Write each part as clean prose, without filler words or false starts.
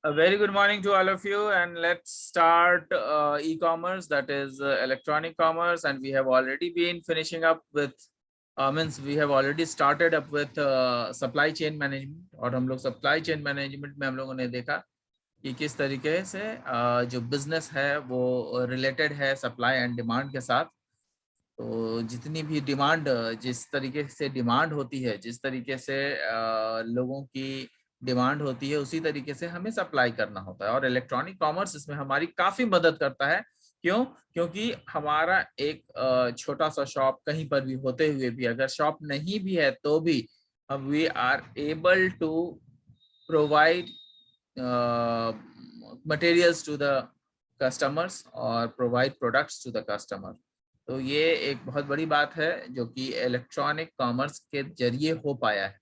A very good morning to all of you, and let's start e-commerce, that is electronic commerce, and we have already been finishing up with means we have already started up with supply chain management. और हम लोग supply chain management में हम लोगों ने देखा कि किस तरीके से जो business है वो related है supply and demand के साथ। तो जितनी भी डिमांड, जिस तरीके से डिमांड होती है, जिस तरीके से लोगों की डिमांड होती है, उसी तरीके से हमें सप्लाई करना होता है। और इलेक्ट्रॉनिक कॉमर्स इसमें हमारी काफी मदद करता है। क्यों? क्योंकि हमारा एक छोटा सा शॉप कहीं पर भी होते हुए भी, अगर शॉप नहीं भी है तो भी we are able to provide materials to the customers और provide products to the customer. तो ये एक बहुत बड़ी बात है जो कि इलेक्ट्रॉनिक कॉमर्स के जरिए हो पाया है।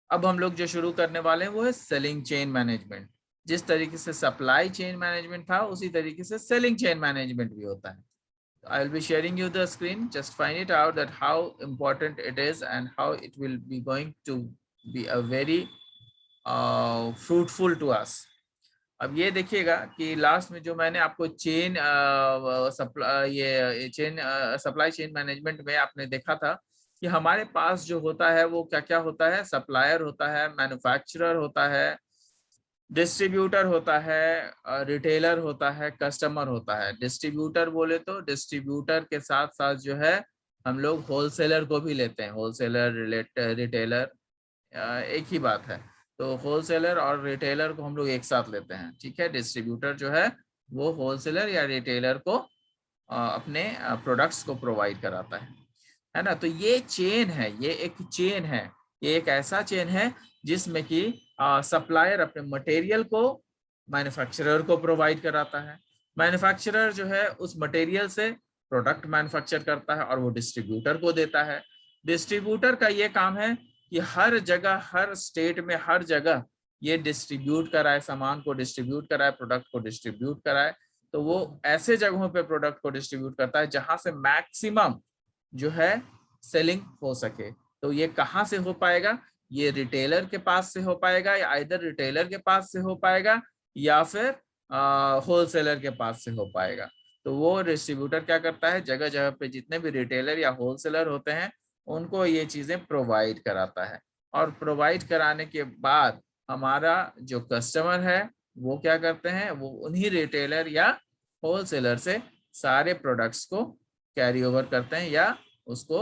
अब हम लोग जो शुरू करने वाले हैं वो है सेलिंग चेन मैनेजमेंट। जिस तरीके से सप्लाई चेन मैनेजमेंट था, उसी तरीके से सेलिंग चेन मैनेजमेंट भी होता है। I will be sharing you the screen. Just find it out that how important it is and how it will be going to be a very fruitful to us. अब ये देखिएगा कि last में जो मैंने आपको चेन सप्लाई चेन मैनेजमेंट में आपने देखा था कि हमारे पास जो होता है वो क्या क्या होता है। सप्लायर होता है, मैन्युफैक्चरर होता है, डिस्ट्रीब्यूटर होता है, रिटेलर होता है, कस्टमर होता है। डिस्ट्रीब्यूटर बोले तो डिस्ट्रीब्यूटर के साथ साथ जो है हम लोग होलसेलर को भी लेते हैं। होलसेलर रिटेलर एक ही बात है। तो होलसेलर और रिटेलर को हम लोग एक साथ लेते हैं, ठीक है। डिस्ट्रीब्यूटर जो है वो होलसेलर या रिटेलर को अपने प्रोडक्ट्स को प्रोवाइड कराता है ना। तो ये चेन है, ये एक चेन है, ये एक ऐसा चेन है जिसमें कि सप्लायर अपने मटेरियल को मैन्युफैक्चरर को प्रोवाइड कराता है। मैन्युफैक्चरर जो है उस मटेरियल से प्रोडक्ट मैन्युफैक्चर करता है और वो डिस्ट्रीब्यूटर को देता है। डिस्ट्रीब्यूटर का ये काम है कि हर जगह, हर स्टेट में, हर जगह ये डिस्ट्रीब्यूट कराए, सामान को डिस्ट्रीब्यूट कराए, प्रोडक्ट को डिस्ट्रीब्यूट कराए। तो वो ऐसे जगहों पे प्रोडक्ट को डिस्ट्रीब्यूट करता है जहां से मैक्सिमम जो है सेलिंग हो सके। तो ये कहाँ से हो पाएगा? ये रिटेलर के पास से हो पाएगा, या इधर रिटेलर के पास से हो पाएगा या फिर होलसेलर के पास से हो पाएगा। तो वो डिस्ट्रीब्यूटर क्या करता है, जगह जगह पे जितने भी रिटेलर या होलसेलर होते हैं उनको ये चीजें प्रोवाइड कराता है। और प्रोवाइड कराने के बाद हमारा जो कस्टमर है वो क्या करते हैं, वो उन्हीं रिटेलर या होलसेलर से सारे प्रोडक्ट्स को कैरी ओवर करते हैं या उसको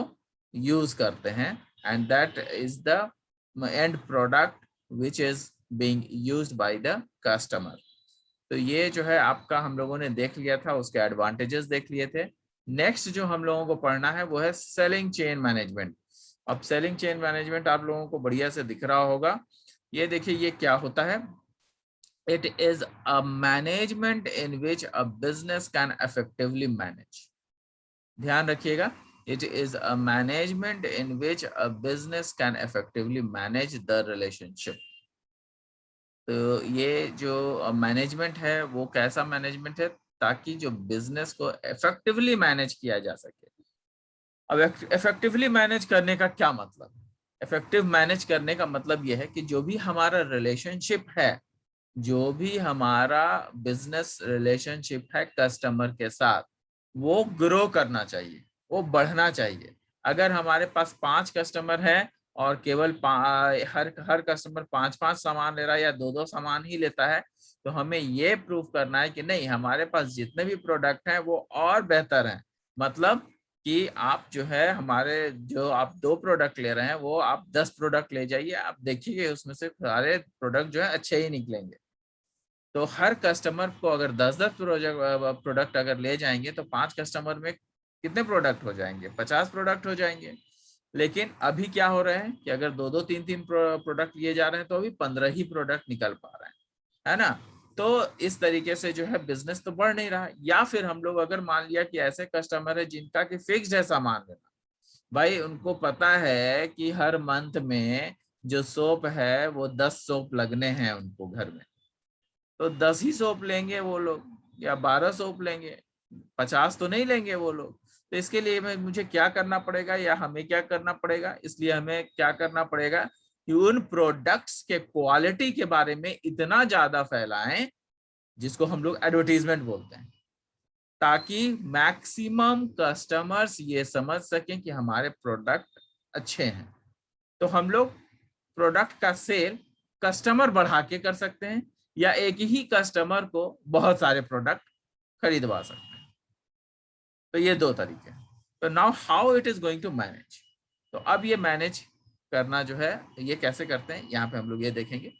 यूज करते हैं। And that is the end product which is being used by the customer. तो ये जो है आपका हम लोगों ने देख लिया था, उसके एडवांटेजेस देख लिए थे। नेक्स्ट जो हम लोगों को पढ़ना है वो है सेलिंग चेन मैनेजमेंट। अब सेलिंग चेन मैनेजमेंट आप लोगों को बढ़िया से दिख रहा होगा। ये देखिए ये क्या होता है। It is a management in which a business can effectively manage. ध्यान रखिएगा, it is a management in which a business can effectively manage the relationship. तो ये जो मैनेजमेंट है वो कैसा मैनेजमेंट है, ताकि जो बिजनेस को इफेक्टिवली मैनेज किया जा सके। अब इफेक्टिवली मैनेज करने का क्या मतलब? इफेक्टिव मैनेज करने का मतलब ये है कि जो भी हमारा रिलेशनशिप है, जो भी हमारा बिजनेस रिलेशनशिप है कस्टमर के साथ, वो ग्रो करना चाहिए, वो बढ़ना चाहिए। अगर हमारे पास 5 कस्टमर हैं और केवल हर कस्टमर 5-5 सामान ले रहा है या 2-2 सामान ही लेता है, तो हमें ये प्रूव करना है कि नहीं, हमारे पास जितने भी प्रोडक्ट हैं वो और बेहतर हैं। मतलब कि आप जो है हमारे, जो आप 2 प्रोडक्ट ले रहे हैं वो आप 10 प्रोडक्ट ले जाइए, आप देखिए उसमें से सारे प्रोडक्ट जो है अच्छे ही निकलेंगे। तो हर कस्टमर को अगर 10-10 प्रोडक्ट अगर ले जाएंगे तो 5 कस्टमर में कितने प्रोडक्ट हो जाएंगे? 50 प्रोडक्ट हो जाएंगे। लेकिन अभी क्या हो रहा है कि अगर 2-2 3-3 प्रोडक्ट लिए जा रहे हैं तो अभी 15 ही प्रोडक्ट निकल पा रहे हैं, है ना। तो इस तरीके से जो है बिजनेस तो बढ़ नहीं रहा। या फिर हम लोग अगर मान लिया कि ऐसे कस्टमर है जिनका कि फिक्स्ड है सामान लेना, भाई उनको पता है कि हर मंथ में जो सोप है वो 10 सोप लगने हैं उनको घर में, तो 10 ही सोप लेंगे वो लोग, या 12 सोप लेंगे, 50 तो नहीं लेंगे वो लोग। तो इसके लिए मुझे क्या करना पड़ेगा या हमें क्या करना पड़ेगा? इसलिए हमें क्या करना पड़ेगा कि उन प्रोडक्ट्स के क्वालिटी के बारे में इतना ज्यादा फैलाएं, जिसको हम लोग एडवर्टीजमेंट बोलते हैं, ताकि मैक्सिमम कस्टमर्स ये समझ सकें कि हमारे प्रोडक्ट अच्छे हैं। तो हम लोग प्रोडक्ट का सेल कस्टमर बढ़ा के कर सकते हैं, या एक ही कस्टमर को बहुत सारे प्रोडक्ट खरीदवा सकते हैं। तो ये दो तरीके हैं। तो now how it is going to manage. तो अब ये मैनेज करना जो है ये कैसे करते हैं, यहाँ पे हम लोग ये देखेंगे।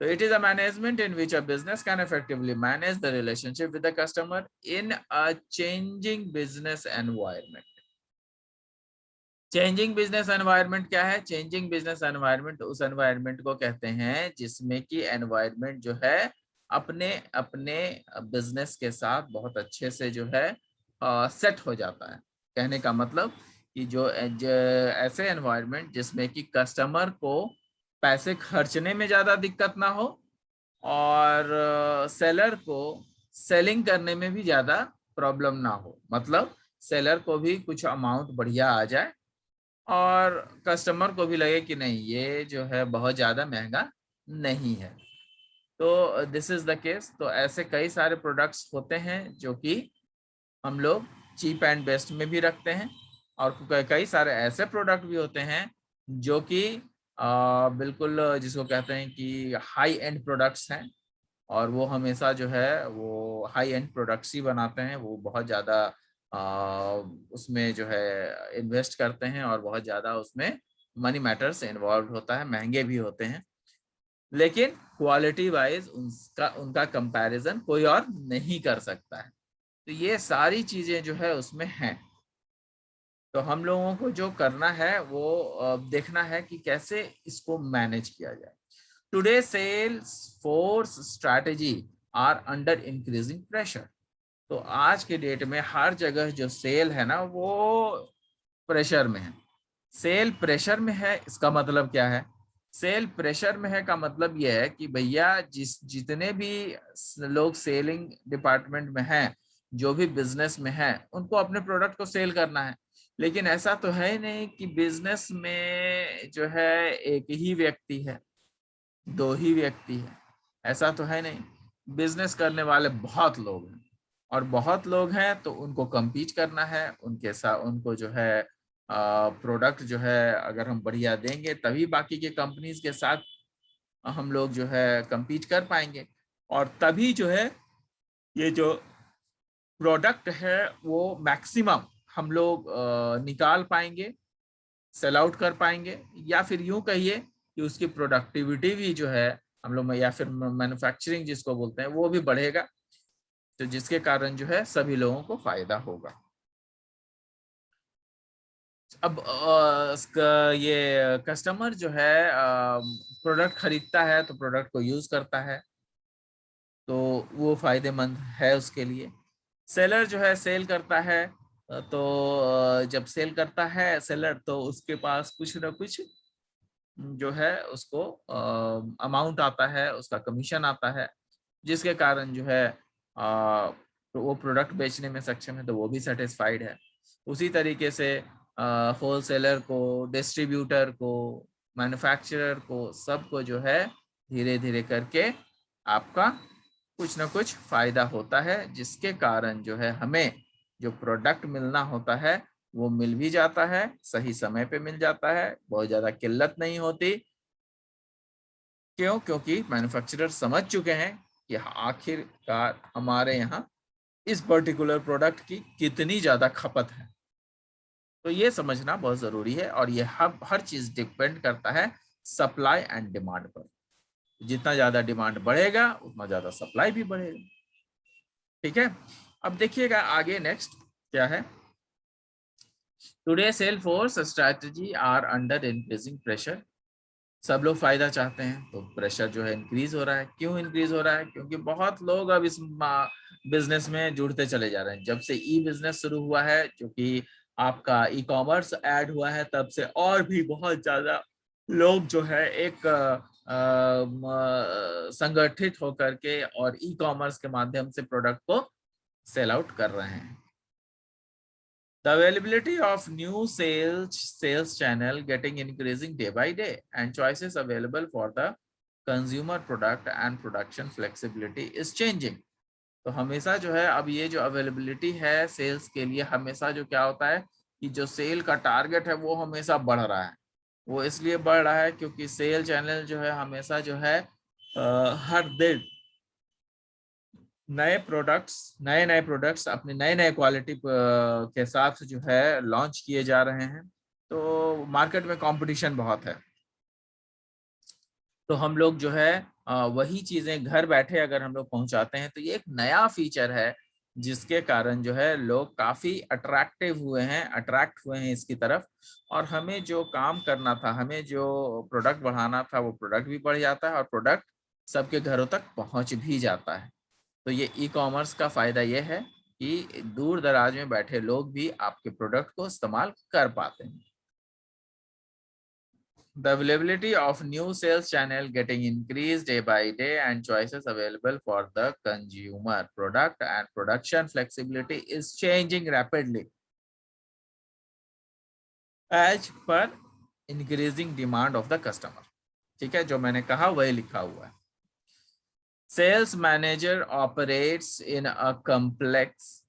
तो it is a management in which a business can effectively manage the relationship with the customer in a changing business environment. Changing business environment क्या है? चेंजिंग बिजनेस एनवायरनमेंट उस एनवायरनमेंट को कहते हैं जिसमें कि एनवायरनमेंट जो है अपने अपने बिजनेस के साथ बहुत अच्छे से जो है सेट हो जाता है। कहने का मतलब कि जो ऐसे एनवायरनमेंट जिसमें कि कस्टमर को पैसे खर्चने में ज्यादा दिक्कत ना हो, और सेलर को सेलिंग करने में भी ज्यादा प्रॉब्लम ना हो। मतलब सेलर को भी कुछ अमाउंट बढ़िया आ जाए, और कस्टमर को भी लगे कि नहीं ये जो है बहुत ज्यादा महंगा नहीं है। तो दिस इज द केस। तो ऐसे कई सारे प्रोडक्ट्स होते हैं जो कि हम लोग चीप एंड बेस्ट में भी रखते हैं, और कई सारे ऐसे प्रोडक्ट भी होते हैं जो कि बिल्कुल जिसको कहते हैं कि हाई एंड प्रोडक्ट्स हैं, और वो हमेशा जो है वो हाई एंड प्रोडक्ट्स ही बनाते हैं। वो बहुत ज़्यादा उसमें जो है इन्वेस्ट करते हैं, और बहुत ज़्यादा उसमें मनी मैटर्स इन्वॉल्व होता है, महंगे भी होते हैं, लेकिन क्वालिटी वाइज उनका उनका कंपैरिजन कोई और नहीं कर सकता है। तो ये सारी चीज़ें जो है उसमें हैं। तो हम लोगों को जो करना है वो देखना है कि कैसे इसको मैनेज किया जाए। Today sales force strategy are under increasing pressure. तो आज के डेट में हर जगह जो सेल है ना वो प्रेशर में है। सेल प्रेशर में है, इसका मतलब क्या है? सेल प्रेशर में है का मतलब यह है कि भैया जितने भी लोग सेलिंग डिपार्टमेंट में हैं, जो भी बिजनेस में हैं, उनको अपने प्रोडक्ट को सेल करना है। लेकिन ऐसा तो है ही नहीं कि बिजनेस में जो है एक ही व्यक्ति है, दो ही व्यक्ति है, ऐसा तो है नहीं। बिजनेस करने वाले बहुत लोग हैं, और बहुत लोग हैं तो उनको कम्पीट करना है, उनके साथ उनको जो है प्रोडक्ट जो है अगर हम बढ़िया देंगे तभी बाकी के कंपनीज के साथ हम लोग जो है कम्पीट कर पाएंगे, और तभी जो है ये जो प्रोडक्ट है वो मैक्सिमम हम लोग निकाल पाएंगे, सेल आउट कर पाएंगे, या फिर यूं कहिए कि उसकी प्रोडक्टिविटी भी जो है हम लोग, या फिर मैन्युफैक्चरिंग जिसको बोलते हैं, वो भी बढ़ेगा, तो जिसके कारण जो है सभी लोगों को फायदा होगा। अब ये कस्टमर जो है प्रोडक्ट खरीदता है तो प्रोडक्ट को यूज करता है, तो वो फायदेमंद है उसके लिए। सेलर जो है सेल करता है, तो जब सेल करता है सेलर, तो उसके पास कुछ ना कुछ जो है उसको अमाउंट आता है, उसका कमीशन आता है, जिसके कारण जो है तो वो प्रोडक्ट बेचने में सक्षम है, तो वो भी सेटिस्फाइड है। उसी तरीके से होलसेलर को, डिस्ट्रीब्यूटर को, मैन्युफैक्चरर को, सबको जो है धीरे धीरे करके आपका कुछ ना कुछ फायदा होता है, जिसके कारण जो है हमें जो प्रोडक्ट मिलना होता है वो मिल भी जाता है, सही समय पे मिल जाता है, बहुत ज्यादा किल्लत नहीं होती। क्यों? क्योंकि मैन्युफैक्चरर समझ चुके हैं कि आखिरकार हमारे यहाँ इस पर्टिकुलर प्रोडक्ट की कितनी ज्यादा खपत है। तो ये समझना बहुत जरूरी है, और ये हर चीज डिपेंड करता है सप्लाई एंड डिमांड पर। जितना ज्यादा डिमांड बढ़ेगा उतना ज्यादा सप्लाई भी बढ़ेगा। ठीक है, अब देखिएगा आगे नेक्स्ट क्या है। Today sale force strategy are under increasing pressure. सब लोग फायदा चाहते हैं, तो प्रेशर जो है इंक्रीज हो रहा है। क्यों इंक्रीज हो रहा है? क्योंकि बहुत लोग अब इस बिजनेस में जुड़ते चले जा रहे हैं। जब से ई बिजनेस शुरू हुआ है, जो कि आपका ई कॉमर्स ऐड हुआ है, तब से और भी बहुत ज्यादा लोग जो है एक संगठित होकर के और ई कॉमर्स के माध्यम से प्रोडक्ट को सेल आउट कर रहे हैं। The availability of new sales channel getting increasing day by day and choices available for the consumer product and production flexibility is changing. तो हमेशा जो है अब ये जो अवेलेबिलिटी है सेल्स के लिए, हमेशा जो क्या होता है कि जो सेल का टारगेट है वो हमेशा बढ़ रहा है। वो इसलिए बढ़ रहा है क्योंकि सेल चैनल जो है हमेशा जो है हर दिन नए प्रोडक्ट्स अपने नए नए क्वालिटी के साथ जो है लॉन्च किए जा रहे हैं। तो मार्केट में कंपटीशन बहुत है, तो हम लोग जो है वही चीजें घर बैठे अगर हम लोग पहुंचाते हैं तो ये एक नया फीचर है जिसके कारण जो है लोग काफी अट्रैक्ट हुए हैं इसकी तरफ। और हमें जो काम करना था, हमें जो प्रोडक्ट बढ़ाना था, वो प्रोडक्ट भी बढ़ जाता है और प्रोडक्ट सबके घरों तक पहुंच भी जाता है। तो ये ई कॉमर्स का फायदा ये है कि दूर दराज में बैठे लोग भी आपके प्रोडक्ट को इस्तेमाल कर पाते हैं। The availability of new sales channel getting increased day by day and choices available for the consumer product and production flexibility is changing rapidly as per increasing demand of the customer। ठीक है, जो मैंने कहा वही लिखा हुआ है। Sales manager operates in a complex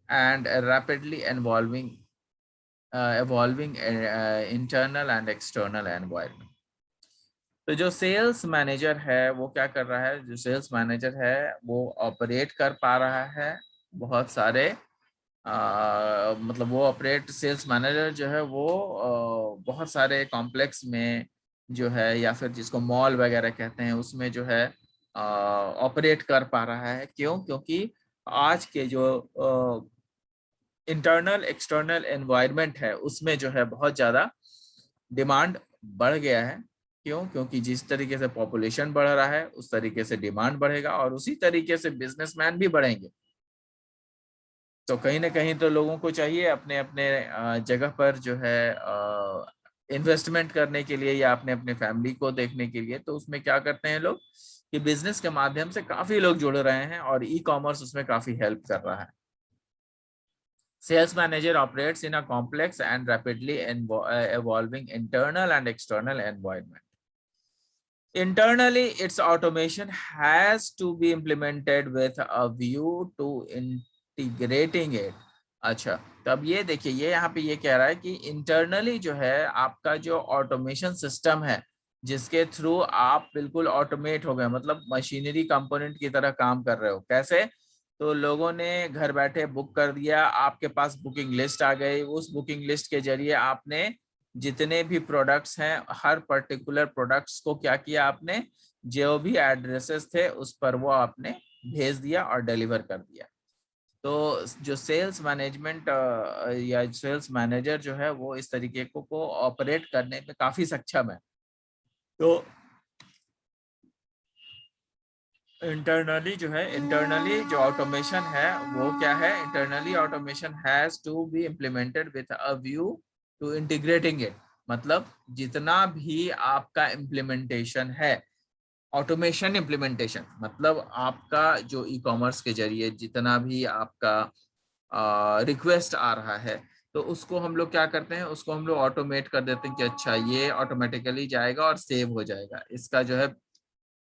and rapidly evolving internal and external environment। तो जो सेल्स मैनेजर है वो क्या कर रहा है, जो सेल्स मैनेजर है वो ऑपरेट कर पा रहा है बहुत सारे मतलब वो ऑपरेट सेल्स मैनेजर जो है वो बहुत सारे कॉम्प्लेक्स में जो है या फिर जिसको मॉल वगैरह कहते हैं उसमें जो है ऑपरेट कर पा रहा है। क्यों? क्योंकि आज के जो इंटरनल एक्सटर्नल एनवायरनमेंट है उसमें जो है बहुत ज़्यादा डिमांड बढ़ गया है। क्यों? क्योंकि जिस तरीके से पॉपुलेशन बढ़ रहा है उस तरीके से डिमांड बढ़ेगा और उसी तरीके से बिजनेसमैन भी बढ़ेंगे। तो कहीं ना कहीं तो लोगों को चाहिए अपने अपने जगह पर जो है इन्वेस्टमेंट करने के लिए या अपने अपने फैमिली को देखने के लिए। तो उसमें क्या करते हैं लोग कि बिजनेस के माध्यम से काफी लोग जुड़ रहे हैं और ई कॉमर्स उसमें काफी हेल्प कर रहा है। Sales manager operates in a complex and rapidly evolving internal and external environment. Internally, its automation has to be implemented with a view to integrating it। अच्छा, तो अब ये देखिए, ये यहाँ पे ये कह रहा है कि इंटरनली जो है आपका जो ऑटोमेशन सिस्टम है जिसके थ्रू आप बिल्कुल ऑटोमेट हो गए, मतलब मशीनरी कंपोनेंट की तरह काम कर रहे हो। कैसे? तो लोगों ने घर बैठे बुक कर दिया, आपके पास बुकिंग लिस्ट आ गई, उस बुकिंग लिस्ट के जरिए आपने जितने भी प्रोडक्ट्स हैं हर पर्टिकुलर प्रोडक्ट्स को क्या किया आपने, जो भी एड्रेसेस थे उस पर वो आपने भेज दिया और डिलीवर कर दिया। तो जो सेल्स मैनेजमेंट या सेल्स मैनेजर जो है वो इस तरीके को ऑपरेट करने में काफी सक्षम है। तो इंटरनली जो ऑटोमेशन है वो क्या है, internally automation has to be implemented with a view to integrating it. मतलब जितना भी आपका इम्प्लीमेंटेशन है, ऑटोमेशन इम्प्लीमेंटेशन मतलब आपका जो ई कॉमर्स के जरिए जितना भी आपका रिक्वेस्ट आ रहा है तो उसको हम लोग क्या करते हैं, उसको हम लोग ऑटोमेट कर देते हैं कि अच्छा ये ऑटोमेटिकली जाएगा और सेव हो जाएगा। इसका जो है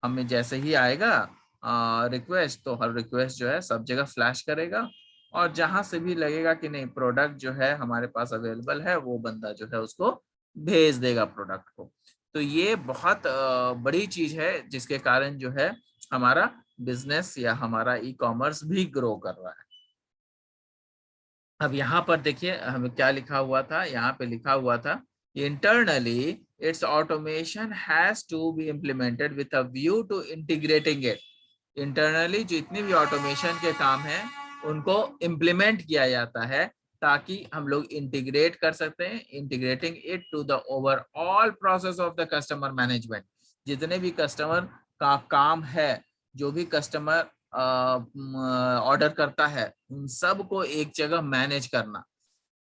हमें जैसे ही आएगा रिक्वेस्ट तो हर रिक्वेस्ट जो है सब जगह फ्लैश करेगा और जहां से भी लगेगा कि नहीं प्रोडक्ट जो है हमारे पास अवेलेबल है वो बंदा जो है उसको भेज देगा प्रोडक्ट को। तो ये बहुत बड़ी चीज है जिसके कारण जो है हमारा बिजनेस या हमारा ई कॉमर्स भी ग्रो कर रहा है। अब यहाँ पर देखिए हमें क्या लिखा हुआ था, यहाँ पे लिखा हुआ था internally it's automation has to be implemented with a view to integrating it. Internally जितनी भी ऑटोमेशन के काम हैं उनको इम्प्लीमेंट किया जाता है ताकि हम लोग इंटीग्रेट कर सकते हैं, integrating it to the overall process of the customer management. जितने भी कस्टमर का काम है, जो भी कस्टमर ऑर्डर करता है उन सब को एक जगह मैनेज करना,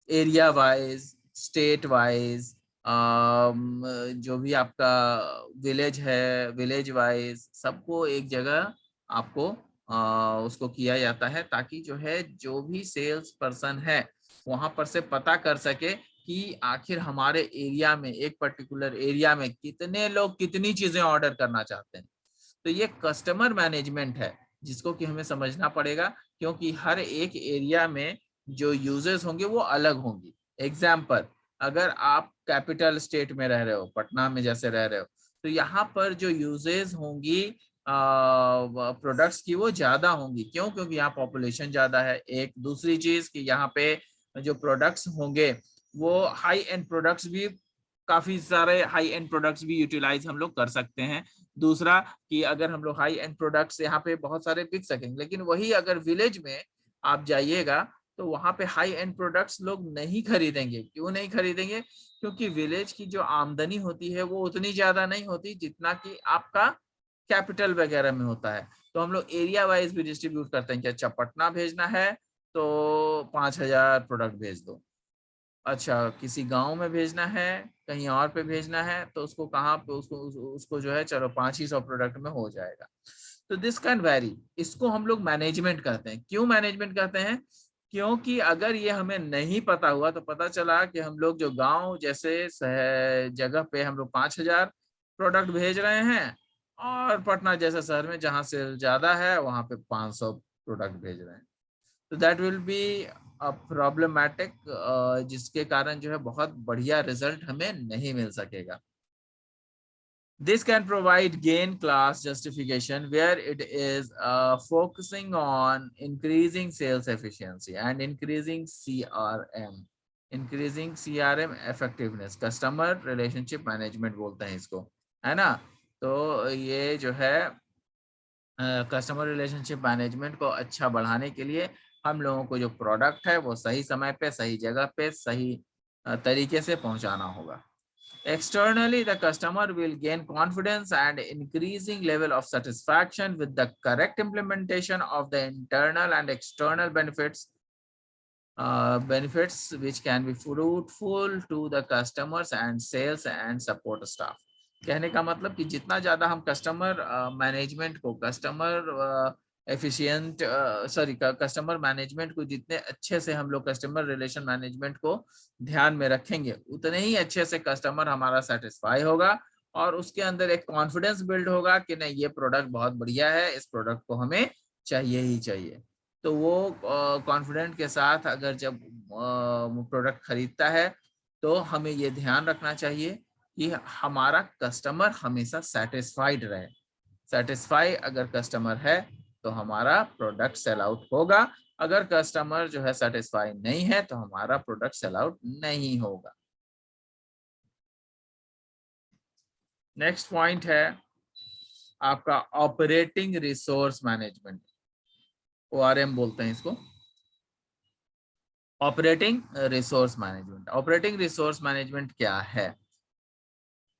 एरिया वाइज, स्टेट वाइज, जो भी आपका विलेज है विलेज वाइज सबको एक जगह आपको उसको किया जाता है ताकि जो है जो भी सेल्स पर्सन है वहां पर से पता कर सके कि आखिर हमारे एरिया में, एक पर्टिकुलर एरिया में कितने लोग कितनी चीजें ऑर्डर करना चाहते हैं। तो ये कस्टमर मैनेजमेंट है जिसको कि हमें समझना पड़ेगा, क्योंकि हर एक एरिया में जो यूजर्स होंगे वो अलग होंगी। एग्जाम्पल, अगर आप कैपिटल स्टेट में रह रहे हो, पटना में जैसे रह रहे हो, तो यहाँ पर जो यूजेस होंगी प्रोडक्ट्स की वो ज्यादा होंगी। क्यों? क्योंकि यहाँ पॉपुलेशन ज्यादा है। एक दूसरी चीज कि यहाँ पे जो प्रोडक्ट्स होंगे वो हाई एंड प्रोडक्ट्स भी, काफी सारे हाई एंड प्रोडक्ट्स भी यूटिलाइज हम लोग कर सकते हैं। दूसरा कि अगर हम लोग हाई एंड प्रोडक्ट्स यहाँ पे बहुत सारे बिक सकेंगे, लेकिन वही अगर विलेज में आप जाइएगा तो वहां पे हाई एंड प्रोडक्ट्स लोग नहीं खरीदेंगे। क्यों नहीं खरीदेंगे? क्योंकि विलेज की जो आमदनी होती है वो उतनी ज्यादा नहीं होती जितना कि आपका कैपिटल वगैरह में होता है। तो हम लोग एरिया वाइज भी डिस्ट्रीब्यूट करते हैं कि अच्छा पटना भेजना है तो 5,000 प्रोडक्ट भेज दो। अच्छा किसी गांव में भेजना है, कहीं और पे भेजना है, तो उसको कहाँ पे, उसको जो है चलो 500 प्रोडक्ट में हो जाएगा। तो दिस कैन वेरी। इसको हम लोग मैनेजमेंट कहते हैं। क्यों मैनेजमेंट कहते हैं? क्योंकि अगर ये हमें नहीं पता हुआ तो पता चला कि हम लोग जो गांव जैसे जगह पे हम लोग 5,000 प्रोडक्ट भेज रहे हैं, और पटना जैसे शहर में जहां से ज्यादा है वहां पे 500 प्रोडक्ट भेज रहे हैं। तो दैट विल बी प्रॉब्लमैटिक, जिसके कारण जो है बहुत बढ़िया रिजल्ट हमें नहीं मिल सकेगा। This can provide gain class justification where it is focusing on increasing sales efficiency and increasing CRM, increasing CRM effectiveness, customer relationship management बोलते हैं इसको, है ना। तो ये जो है कस्टमर रिलेशनशिप मैनेजमेंट को अच्छा बढ़ाने के लिए हम लोगों को जो प्रोडक्ट है वो सही समय पे, सही जगह पे, सही तरीके से पहुंचाना होगा। Externally, the customer will gain confidence and increasing level of satisfaction with the correct implementation of the internal and external benefits which can be fruitful to the customers and sales and support staff. कहने का मतलब कि जितना ज्यादा हम customer management को, customer management को जितने अच्छे से हम लोग कस्टमर रिलेशन मैनेजमेंट को ध्यान में रखेंगे, उतने ही अच्छे से कस्टमर हमारा सेटिस्फाई होगा और उसके अंदर एक कॉन्फिडेंस बिल्ड होगा कि नहीं ये प्रोडक्ट बहुत बढ़िया है, इस प्रोडक्ट को हमें चाहिए ही चाहिए। तो वो कॉन्फिडेंट के साथ अगर जब प्रोडक्ट खरीदता है तो हमें ये ध्यान रखना चाहिए कि हमारा कस्टमर हमेशा सेटिस्फाइड रहे। सेटिस्फाई अगर कस्टमर है तो हमारा प्रोडक्ट सेल आउट होगा। अगर कस्टमर जो है सेटिस्फाई नहीं है तो हमारा प्रोडक्ट सेल आउट नहीं होगा। नेक्स्ट पॉइंट है आपका ऑपरेटिंग रिसोर्स मैनेजमेंट, ORM बोलते हैं इसको, operating resource management. Operating resource management क्या है?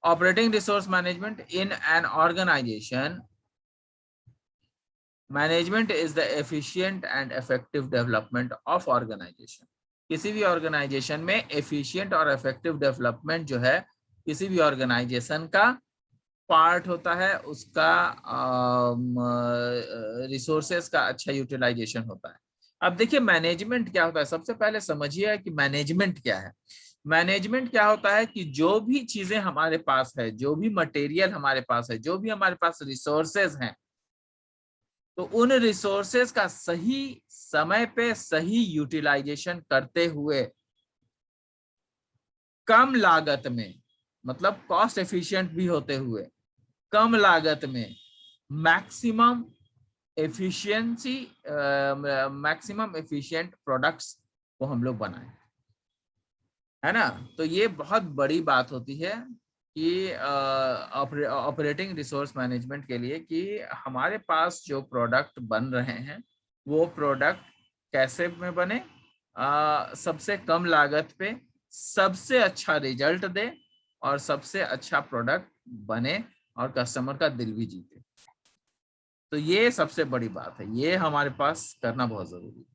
Operating resource management in an organisation, management is the efficient and effective development of organisation. किसी भी ऑर्गेनाइजेशन में एफिशिएंट और इफेक्टिव डेवलपमेंट जो है किसी भी ऑर्गेनाइजेशन का पार्ट होता है, उसका रिसोर्सेस का अच्छा यूटिलाइजेशन होता है। अब देखिए मैनेजमेंट क्या होता है, सबसे पहले समझिए कि मैनेजमेंट क्या है। मैनेजमेंट क्या होता है कि जो भी चीजें हमारे पास है, जो भी मटेरियल हमारे पास है, जो भी हमारे पास रिसोर्सेज हैं, तो उन रिसोर्सेज का सही समय पे सही यूटिलाइजेशन करते हुए कम लागत में, मतलब कॉस्ट एफिशिएंट भी होते हुए कम लागत में maximum efficiency, maximum efficient products को हम लोग बनाएं, है ना। तो ये बहुत बड़ी बात होती है कि ऑपरेटिंग रिसोर्स मैनेजमेंट के लिए कि हमारे पास जो प्रोडक्ट बन रहे हैं वो प्रोडक्ट कैसे में बने, सबसे कम लागत पे सबसे अच्छा रिजल्ट दे और सबसे अच्छा प्रोडक्ट बने और कस्टमर का दिल भी जीते। तो ये सबसे बड़ी बात है, ये हमारे पास करना बहुत जरूरी है।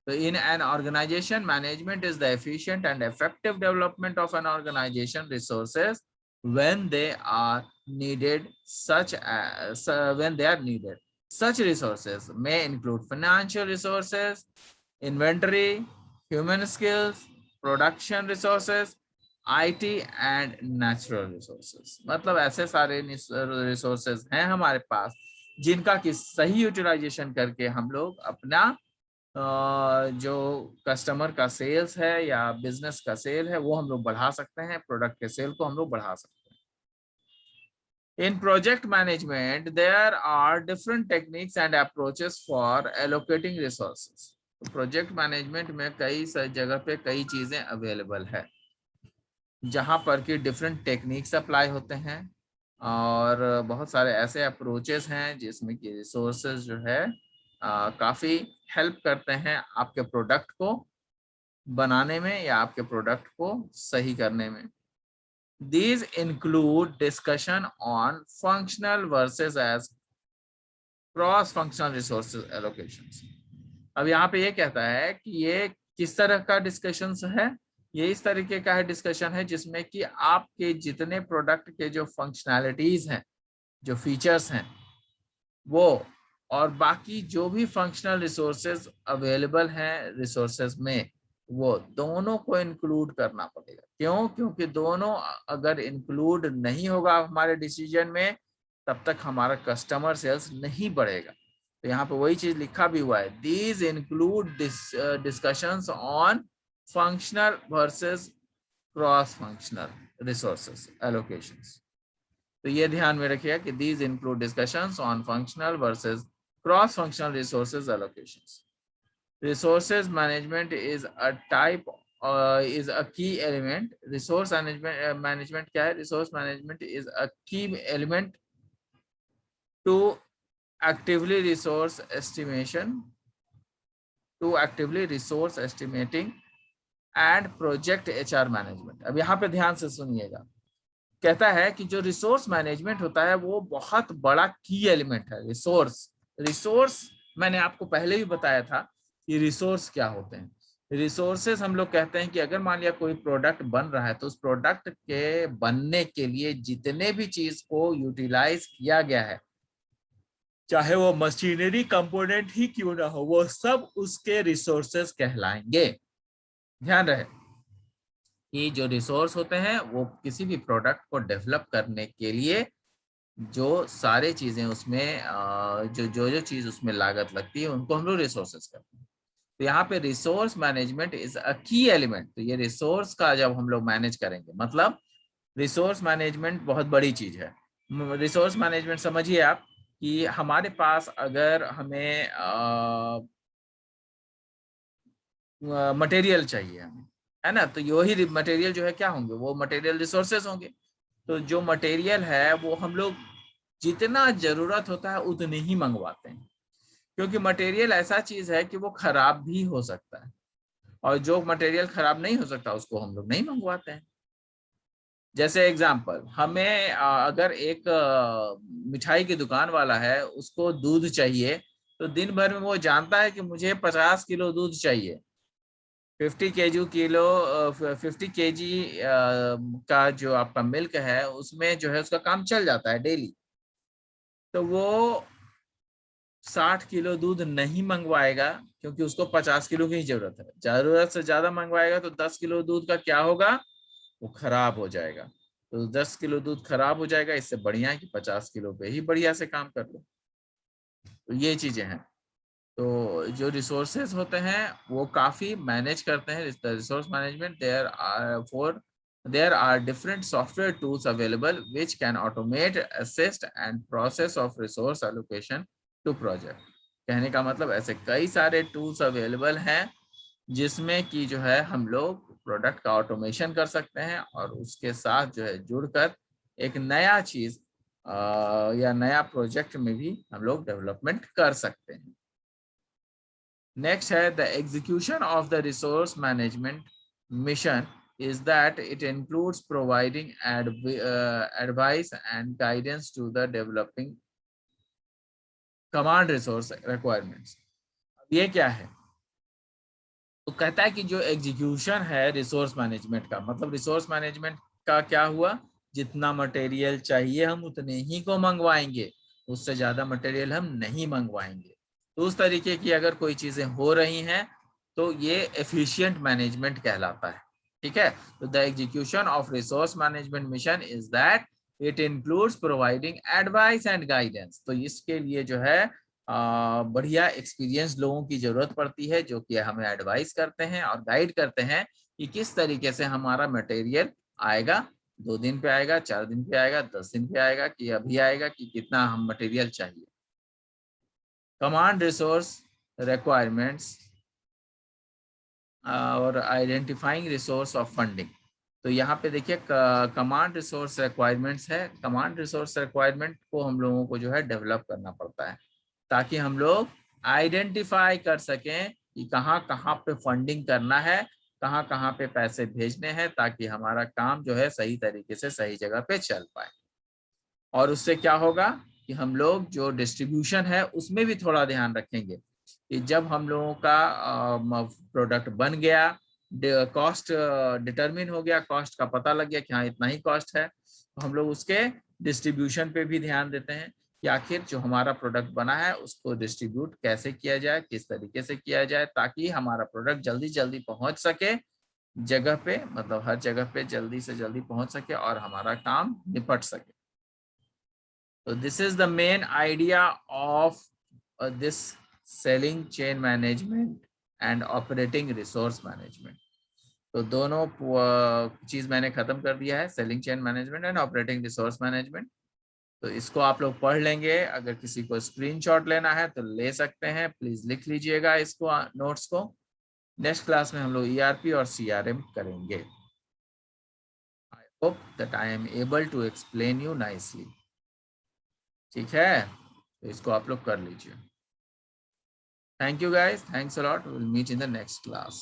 So in an organization, management is the efficient and effective development of an organization resources when they are needed. When they are needed, such resources may include financial resources, inventory, human skills, production resources, IT and natural resources. मतलब ऐसे सारे resources हैं हमारे पास जिनका कि सही utilisation करके हम लोग अपना जो कस्टमर का सेल्स है या बिजनेस का सेल है वो हम लोग बढ़ा सकते हैं, प्रोडक्ट के सेल को हम लोग बढ़ा सकते हैं। In project management there are different techniques and approaches for allocating resources. Project management में कई जगह पे कई चीजें अवेलेबल है जहां पर कि डिफरेंट टेक्निक्स अप्लाई होते हैं और बहुत सारे ऐसे अप्रोचेस हैं जिसमें कि रिसोर्सेज जो है काफी हेल्प करते हैं आपके प्रोडक्ट को बनाने में या आपके प्रोडक्ट को सही करने में। These include discussion on functional versus as cross functional resources allocations। अब यहाँ पे ये कहता है कि ये किस तरह का डिस्कशन है। ये इस तरीके का है डिस्कशन है जिसमें कि आपके जितने प्रोडक्ट के जो फंक्शनैलिटीज हैं, जो फीचर्स हैं वो, और बाकी जो भी फंक्शनल रिसोर्सेज अवेलेबल हैं रिसोर्सेज में, वो दोनों को इंक्लूड करना पड़ेगा। क्यों? क्योंकि दोनों अगर इंक्लूड नहीं होगा हमारे डिसीजन में तब तक हमारा कस्टमर सेल्स नहीं बढ़ेगा। तो यहाँ पे वही चीज लिखा भी हुआ है, these include discussions on functional versus cross functional resources allocations. तो ये ध्यान में रखिएगा कि these include discussions on functional versus cross functional resources allocations। Resources management is a type is a key element। resource management क्या है? resource management is a key element to actively resource estimation, to actively resource estimating and project HR management। अब यहाँ पे ध्यान से सुनिएगा, कहता है कि जो रिसोर्स मैनेजमेंट होता है वो बहुत बड़ा की एलिमेंट है। रिसोर्स मैंने आपको पहले भी बताया था कि रिसोर्स क्या होते हैं। रिसोर्सेस हम लोग कहते हैं कि अगर मान लिया कोई प्रोडक्ट बन रहा है तो उस प्रोडक्ट के बनने के लिए जितने भी चीज को यूटिलाइज किया गया है, चाहे वो मशीनरी कंपोनेंट ही क्यों ना हो, वो सब उसके रिसोर्सेस कहलाएंगे। ध्यान रहे कि जो रिसोर्स होते हैं वो किसी भी प्रोडक्ट को डेवलप करने के लिए जो सारे चीजें उसमें जो जो जो चीज उसमें लागत लगती है उनको हम लोग रिसोर्सेस कहते हैं। तो यहाँ पे रिसोर्स मैनेजमेंट इज अ की एलिमेंट। तो ये रिसोर्स का जब हम लोग मैनेज करेंगे, मतलब रिसोर्स मैनेजमेंट बहुत बड़ी चीज है। रिसोर्स मैनेजमेंट समझिए आप कि हमारे पास अगर हमें मटेरियल चाहिए हमें, है ना, तो यही मटेरियल जो है क्या होंगे? वो मटेरियल रिसोर्सेज होंगे। तो जो मटेरियल है वो हम लोग जितना जरूरत होता है उतने ही मंगवाते हैं, क्योंकि मटेरियल ऐसा चीज है कि वो खराब भी हो सकता है, और जो मटेरियल खराब नहीं हो सकता उसको हम लोग नहीं मंगवाते हैं। जैसे एग्जांपल, हमें अगर एक मिठाई की दुकान वाला है, उसको दूध चाहिए, तो दिन भर में वो जानता है कि मुझे 50 किलो दूध चाहिए, 50 केजी का जो आपका मिल्क है उसमें जो है उसका काम चल जाता है डेली। तो वो 60 किलो दूध नहीं मंगवाएगा क्योंकि उसको 50 किलो की जरूरत है। जरूरत से ज्यादा मंगवाएगा तो 10 किलो दूध का क्या होगा? वो खराब हो जाएगा। तो 10 किलो दूध खराब हो जाएगा, इससे बढ़िया है कि 50 किलो पे ही बढ़िया से काम कर लो। तो ये चीजें हैं। तो जो रिसोर्सेज होते हैं वो काफी मैनेज करते हैं। Resource management, there are different software tools available which can automate, assist and process of resource allocation to project. कहने का मतलब ऐसे कई सारे टूल्स अवेलेबल हैं जिसमें कि जो है हम लोग प्रोडक्ट का ऑटोमेशन कर सकते हैं और उसके साथ जो है जुड़कर एक नया चीज या नया प्रोजेक्ट में भी हम लोग डेवलपमेंट कर सकते हैं। नेक्स्ट है the execution of the resource management mission is that it includes providing advice and guidance to the developing command resource requirements। ये क्या है? तो कहता है कि जो एग्जीक्यूशन है रिसोर्स मैनेजमेंट का, मतलब रिसोर्स मैनेजमेंट का क्या हुआ? जितना मटेरियल चाहिए हम उतने ही को मंगवाएंगे, उससे ज्यादा मटेरियल हम नहीं मंगवाएंगे। तो उस तरीके की अगर कोई चीजें हो रही हैं तो ये एफिशिएंट मैनेजमेंट कहलाता है। ठीक है, तो the execution of resource management mission is that it includes providing advice and guidance. तो इसके लिए जो है बढ़िया एक्सपीरियंस लोगों की जरूरत पड़ती है, जो कि हमें एडवाइस करते हैं और गाइड करते हैं कि किस तरीके से हमारा मटेरियल आएगा, 2 दिन पे आएगा, 4 दिन पे आएगा, 10 दिन पे आएगा, कि अभी आएगा, कि कितना हम मटेरियल चाहिए। कमांड रिसोर्स रिक्वायरमेंट्स और आइडेंटिफाइंग रिसोर्स ऑफ फंडिंग। तो यहाँ पे देखिए कमांड रिसोर्स रिक्वायरमेंट्स है। कमांड रिसोर्स रिक्वायरमेंट को हम लोगों को जो है डेवलप करना पड़ता है, ताकि हम लोग आइडेंटिफाई कर सकें कि कहाँ कहाँ पे फंडिंग करना है, कहाँ कहाँ पे पैसे भेजने हैं, ताकि हमारा काम जो है सही तरीके से सही जगह पे चल पाए। और उससे क्या होगा कि हम लोग जो डिस्ट्रीब्यूशन है उसमें भी थोड़ा ध्यान रखेंगे कि जब हम लोगों का प्रोडक्ट बन गया, कॉस्ट डिटरमिन हो गया, कॉस्ट का पता लग गया कि हाँ इतना ही कॉस्ट है, तो हम लोग उसके डिस्ट्रीब्यूशन पे भी ध्यान देते हैं कि आखिर जो हमारा प्रोडक्ट बना है उसको डिस्ट्रीब्यूट कैसे किया जाए, किस तरीके से किया जाए, ताकि हमारा प्रोडक्ट जल्दी जल्दी पहुंच सके जगह पे, मतलब हर जगह पे जल्दी से जल्दी पहुंच सके और हमारा काम निपट सके। So this is the main idea of this selling chain management and operating resource management. तो दोनों चीज मैंने खत्म कर दिया है, selling chain management and operating resource management. तो इसको आप लोग पढ़ लेंगे। अगर किसी को स्क्रीनशॉट लेना है तो ले सकते हैं, प्लीज लिख लीजिएगा इसको, नोट्स को। नेक्स्ट क्लास में हम लोग ईआरपी और सीआरएम करेंगे। I hope that I am able to explain you nicely. ठीक है, तो इसको आप लोग कर लीजिए। Thank you guys, thanks a lot, will meet in the next class.